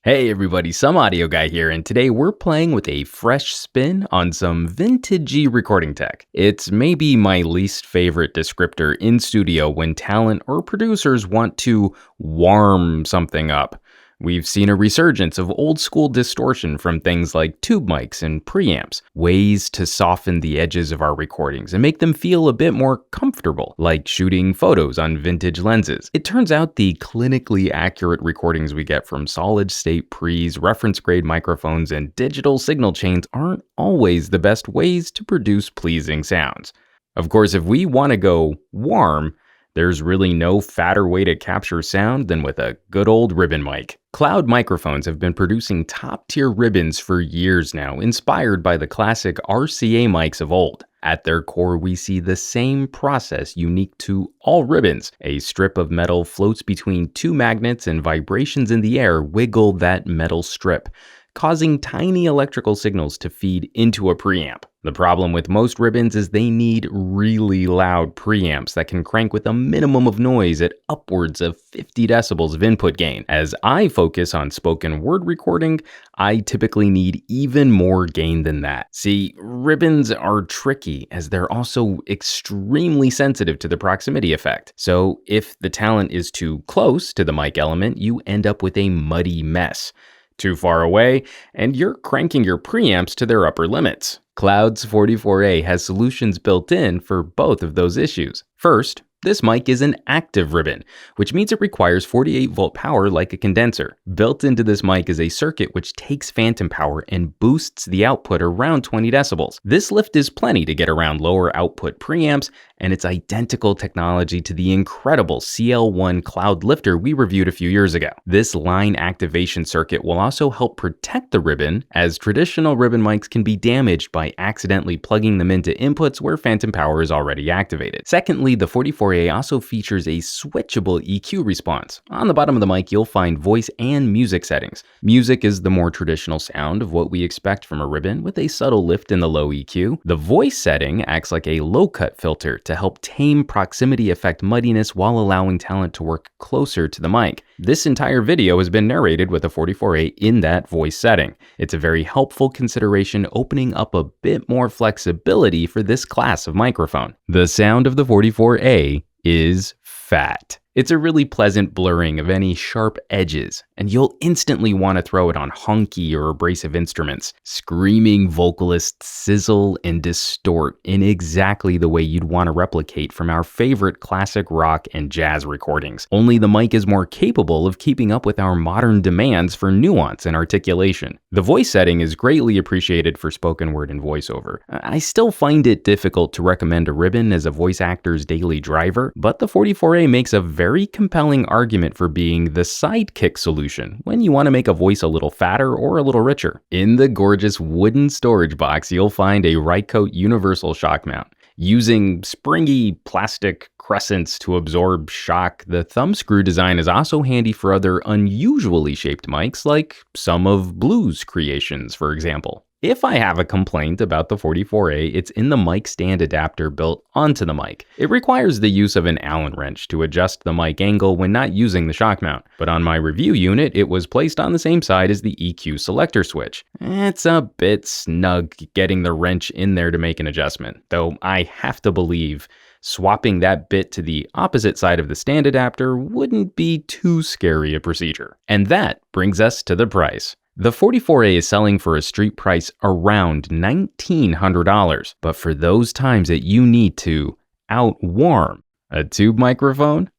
Hey everybody, Some Audio Guy here, and today we're playing with a fresh spin on some vintagey recording tech. It's maybe my least favorite descriptor in studio when talent or producers want to warm something up. We've seen a resurgence of old school distortion from things like tube mics and preamps, ways to soften the edges of our recordings and make them feel a bit more comfortable, like shooting photos on vintage lenses. It turns out the clinically accurate recordings we get from solid state pre's, reference grade microphones, and digital signal chains aren't always the best ways to produce pleasing sounds. Of course, if we want to go warm, there's really no fatter way to capture sound than with a good old ribbon mic. Cloud microphones have been producing top-tier ribbons for years now, inspired by the classic RCA mics of old. At their core, we see the same process unique to all ribbons. A strip of metal floats between two magnets, and vibrations in the air wiggle that metal strip, causing tiny electrical signals to feed into a preamp. The problem with most ribbons is they need really loud preamps that can crank with a minimum of noise at upwards of 50 decibels of input gain. As I focus on spoken word recording, I typically need even more gain than that. See, ribbons are tricky as they're also extremely sensitive to the proximity effect. So if the talent is too close to the mic element, you end up with a muddy mess. Too far away, and you're cranking your preamps to their upper limits. Cloud's 44A has solutions built in for both of those issues. First, this mic is an active ribbon, which means it requires 48-volt power like a condenser. Built into this mic is a circuit which takes phantom power and boosts the output around 20 decibels. This lift is plenty to get around lower output preamps, and it's identical technology to the incredible CL1 Cloud lifter we reviewed a few years ago. This line activation circuit will also help protect the ribbon, as traditional ribbon mics can be damaged by accidentally plugging them into inputs where phantom power is already activated. Secondly, the 44A also features a switchable EQ response. On the bottom of the mic, you'll find voice and music settings. Music is the more traditional sound of what we expect from a ribbon, with a subtle lift in the low EQ. The voice setting acts like a low-cut filter to help tame proximity effect muddiness while allowing talent to work closer to the mic. This entire video has been narrated with a 44A in that voice setting. It's a very helpful consideration, opening up a bit more flexibility for this class of microphone. The sound of the 44A is fat. It's a really pleasant blurring of any sharp edges, and you'll instantly want to throw it on honky or abrasive instruments. Screaming vocalists sizzle and distort in exactly the way you'd want to replicate from our favorite classic rock and jazz recordings. Only the mic is more capable of keeping up with our modern demands for nuance and articulation. The voice setting is greatly appreciated for spoken word and voiceover. I still find it difficult to recommend a ribbon as a voice actor's daily driver, but the 44A makes a very compelling argument for being the sidekick solution when you want to make a voice a little fatter or a little richer. In the gorgeous wooden storage box, you'll find a Rycote universal shock mount. Using springy plastic crescents to absorb shock, the thumb screw design is also handy for other unusually shaped mics, like some of Blue's creations, for example. If I have a complaint about the 44A, it's in the mic stand adapter built onto the mic. It requires the use of an Allen wrench to adjust the mic angle when not using the shock mount, but on my review unit, it was placed on the same side as the EQ selector switch. It's a bit snug getting the wrench in there to make an adjustment, though I have to believe swapping that bit to the opposite side of the stand adapter wouldn't be too scary a procedure. And that brings us to the price. The 44A is selling for a street price around $1,900, but for those times that you need to outwarm a tube microphone,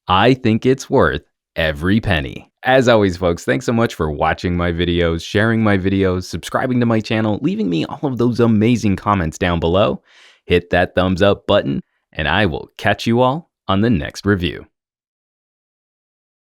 I think it's worth every penny. As always, folks, thanks so much for watching my videos, sharing my videos, subscribing to my channel, leaving me all of those amazing comments down below. Hit that thumbs up button, and I will catch you all on the next review.